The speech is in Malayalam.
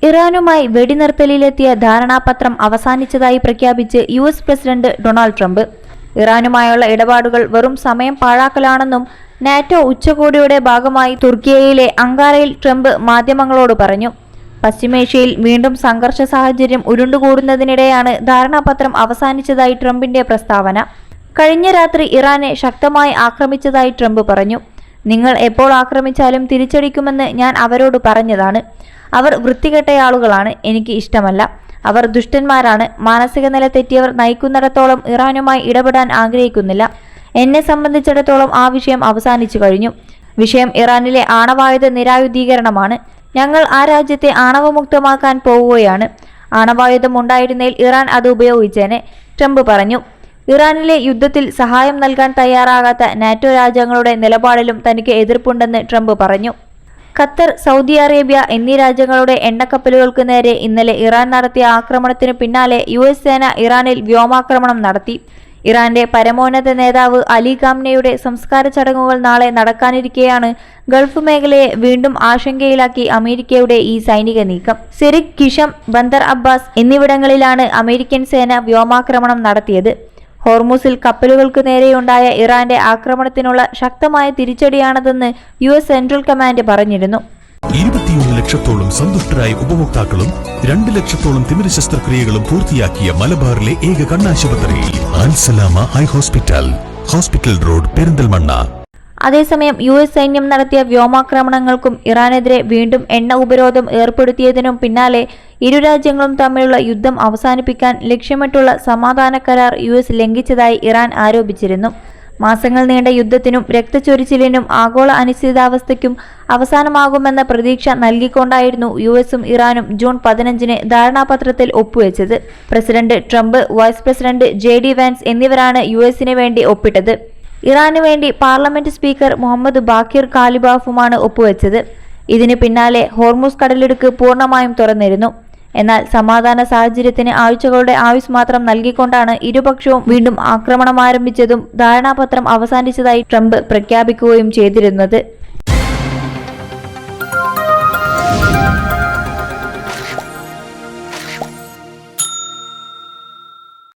ഇറാനുമായി വെടിനിർത്തലിലെത്തിയ ധാരണാപത്രം അവസാനിച്ചതായി പ്രഖ്യാപിച്ച് US പ്രസിഡന്റ് ഡൊണാൾഡ് ട്രംപ്. ഇറാനുമായുള്ള ഇടപാടുകൾ വെറും സമയം പാഴാക്കലാണെന്നും നാറ്റോ ഉച്ചകോടിയുടെ ഭാഗമായി തുർക്കിയയിലെ അങ്കാറയിൽ ട്രംപ് മാധ്യമങ്ങളോട് പറഞ്ഞു. പശ്ചിമേഷ്യയിൽ വീണ്ടും സംഘർഷ സാഹചര്യം ഉരുണ്ടുകൂടുന്നതിനിടെയാണ് ധാരണാപത്രം അവസാനിച്ചതായി ട്രംപിന്റെ പ്രസ്താവന. കഴിഞ്ഞ രാത്രി ഇറാനെ ശക്തമായി ആക്രമിച്ചതായി ട്രംപ് പറഞ്ഞു. നിങ്ങൾ എപ്പോൾ ആക്രമിച്ചാലും തിരിച്ചടിക്കുമെന്ന് ഞാൻ അവരോട് പറഞ്ഞതാണ്. അവർ വൃത്തികെട്ടയാളുകളാണ്, എനിക്ക് ഇഷ്ടമല്ല. അവർ ദുഷ്ടന്മാരാണ്. മാനസിക നില തെറ്റിയവർ നയിക്കുന്നിടത്തോളം ഇറാനുമായി ഇടപെടാൻ ആഗ്രഹിക്കുന്നില്ല. എന്നെ സംബന്ധിച്ചിടത്തോളം ആ വിഷയം അവസാനിച്ചു കഴിഞ്ഞു. വിഷയം ഇറാനിലെ ആണവായുധ നിരായുധീകരണമാണ്. ഞങ്ങൾ ആ രാജ്യത്തെ ആണവമുക്തമാക്കാൻ പോവുകയാണ്. ആണവായുധം ഉണ്ടായിരുന്നേൽ ഇറാൻ അത് ഉപയോഗിച്ചേനെ, ട്രംപ് പറഞ്ഞു. ഇറാനിലെ യുദ്ധത്തിൽ സഹായം നൽകാൻ തയ്യാറാകാത്ത നാറ്റോ രാജ്യങ്ങളുടെ നിലപാടിലും തനിക്ക് എതിർപ്പുണ്ടെന്ന് ട്രംപ് പറഞ്ഞു. ഖത്തർ, സൗദി അറേബ്യ എന്നീ രാജ്യങ്ങളുടെ എണ്ണക്കപ്പലുകൾക്ക് നേരെ ഇന്നലെ ഇറാൻ നടത്തിയ ആക്രമണത്തിനു പിന്നാലെ US സേന ഇറാനിൽ വ്യോമാക്രമണം നടത്തി. ഇറാന്റെ പരമോന്നത നേതാവ് അലി ഖാംനെയുടെ സംസ്കാര ചടങ്ങുകൾ നാളെ നടക്കാനിരിക്കെയാണ് ഗൾഫ് മേഖലയെ വീണ്ടും ആശങ്കയിലാക്കി അമേരിക്കയുടെ ഈ സൈനിക നീക്കം. സിറിക്, കിഷം, ബന്ദർ അബ്ബാസ് എന്നിവിടങ്ങളിലാണ് അമേരിക്കൻ സേന വ്യോമാക്രമണം നടത്തിയത്. ഹോർമുസിൽ കപ്പലുകൾക്ക് നേരെയുണ്ടായ ഇറാന്റെ ആക്രമണത്തിനുള്ള ശക്തമായ തിരിച്ചടിയാണതെന്ന് US സെൻട്രൽ കമാൻഡ് പറഞ്ഞിരുന്നു. 21 ലക്ഷത്തോളം സന്തുഷ്ടരായ ഉപഭോക്താക്കളും 2 ലക്ഷത്തോളം തിമിര ശസ്ത്രക്രിയകളും പൂർത്തിയാക്കിയ മലബാറിലെ ഏക കണ്ണാശുപത്രി Al Salama high hospital, hospital road, Perinthalmanna. അതേസമയം US സൈന്യം നടത്തിയ വ്യോമാക്രമണങ്ങൾക്കും ഇറാനെതിരെ വീണ്ടും എണ്ണ ഉപരോധം ഏർപ്പെടുത്തിയതിനും പിന്നാലെ ഇരു രാജ്യങ്ങളും തമ്മിലുള്ള യുദ്ധം അവസാനിപ്പിക്കാൻ ലക്ഷ്യമിട്ടുള്ള സമാധാന കരാർ US ലംഘിച്ചതായി ഇറാൻ ആരോപിച്ചിരുന്നു. മാസങ്ങൾ നീണ്ട യുദ്ധത്തിനും രക്തച്ചൊരിച്ചിലിനും ആഗോള അനിശ്ചിതാവസ്ഥയ്ക്കും അവസാനമാകുമെന്ന പ്രതീക്ഷ നൽകിക്കൊണ്ടായിരുന്നു USഉം ഇറാനും ജൂൺ 15-ന് ധാരണാപത്രത്തിൽ ഒപ്പുവെച്ചത്. President Trump, vice president JD Vance എന്നിവരാണ് USന് വേണ്ടി ഒപ്പിട്ടത്. ഇറാനു വേണ്ടി പാർലമെന്റ് സ്പീക്കർ മുഹമ്മദ് ബാക്കിർ കാലിബാഫുമാണ് ഒപ്പുവെച്ചത്. ഇതിന് പിന്നാലെ ഹോർമുസ് കടലിടുക്ക് പൂർണ്ണമായും തുറന്നിരുന്നു. എന്നാൽ സമാധാന സാഹചര്യത്തിന് ആഴ്ചകളുടെ ആയുസ് മാത്രം നൽകിക്കൊണ്ടാണ് ഇരുപക്ഷവും വീണ്ടും ആക്രമണം ആരംഭിച്ചതും ധാരണാപത്രം അവസാനിച്ചതായി ട്രംപ് പ്രഖ്യാപിക്കുകയും ചെയ്തിരുന്നത്.